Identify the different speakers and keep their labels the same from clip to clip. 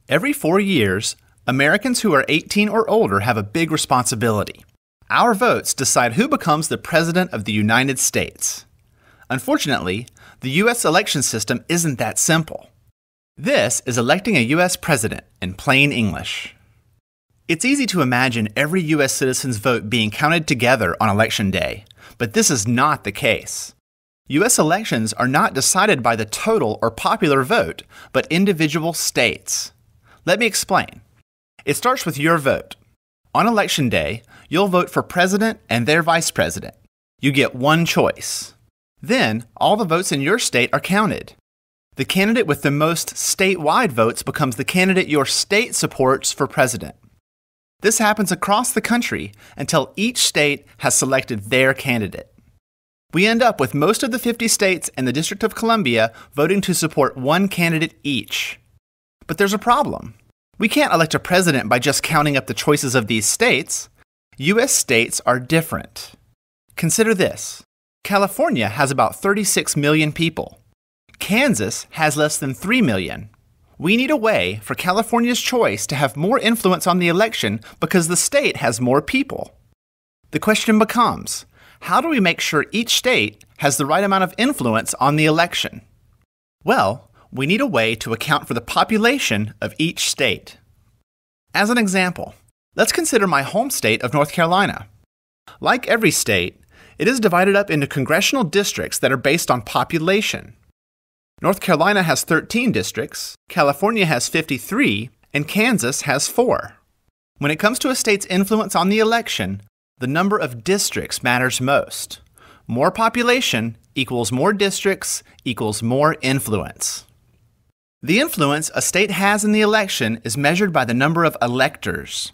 Speaker 1: Every 4 years, Americans who are 18 or older have a big responsibility. Our votes decide who becomes the President of the United States. Unfortunately, the U.S. election system isn't that simple. This is electing a U.S. President in plain English. It's easy to imagine every U.S. citizen's vote being counted together on Election Day, but this is not the case. U.S. elections are not decided by the total or popular vote, but individual states. Let me explain. It starts with your vote. On Election Day, you'll vote for president and their vice president. You get one choice. Then, all the votes in your state are counted. The candidate with the most statewide votes becomes the candidate your state supports for president. This happens across the country until each state has selected their candidate. We end up with most of the 50 states and the District of Columbia voting to support one candidate each. But there's a problem. We can't elect a president by just counting up the choices of these states. U.S. states are different. Consider this. California has about 36 million people. Kansas has less than 3 million. We need a way for California's choice to have more influence on the election because the state has more people. The question becomes, how do we make sure each state has the right amount of influence on the election? Well, we need a way to account for the population of each state. As an example, let's consider my home state of North Carolina. Like every state, it is divided up into congressional districts that are based on population. North Carolina has 13 districts, California has 53, and Kansas has 4. When it comes to a state's influence on the election, the number of districts matters most. More population equals more districts equals more influence. The influence a state has in the election is measured by the number of electors.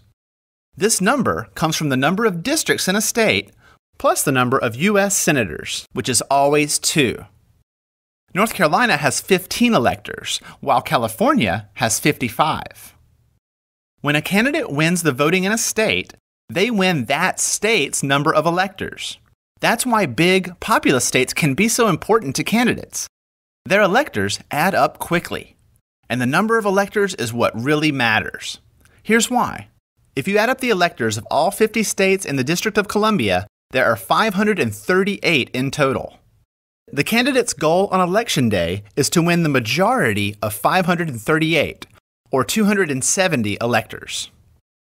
Speaker 1: This number comes from the number of districts in a state plus the number of U.S. senators, which is always 2. North Carolina has 15 electors, while California has 55. When a candidate wins the voting in a state, they win that state's number of electors. That's why big, populous states can be so important to candidates. Their electors add up quickly. And the number of electors is what really matters. Here's why. If you add up the electors of all 50 states in the District of Columbia, there are 538 in total. The candidate's goal on Election Day is to win the majority of 538, or 270 electors.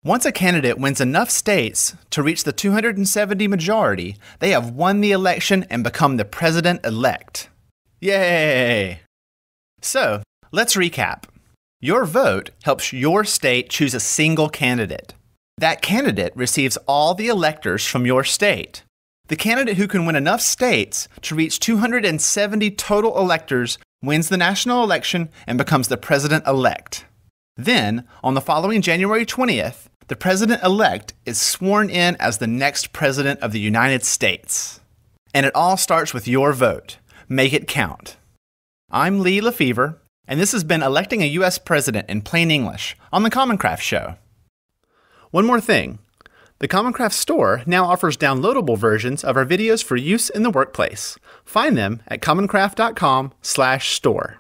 Speaker 1: Once a candidate wins enough states to reach the 270 majority, they have won the election and become the president-elect. Yay! So, let's recap. Your vote helps your state choose a single candidate. That candidate receives all the electors from your state. The candidate who can win enough states to reach 270 total electors wins the national election and becomes the president-elect. Then, on the following January 20th, the president-elect is sworn in as the next president of the United States. And it all starts with your vote. Make it count. I'm Lee Lefevre, and this has been Electing a U.S. President in Plain English on the Common Craft Show. One more thing. The Common Craft store now offers downloadable versions of our videos for use in the workplace. Find them at commoncraft.com/store.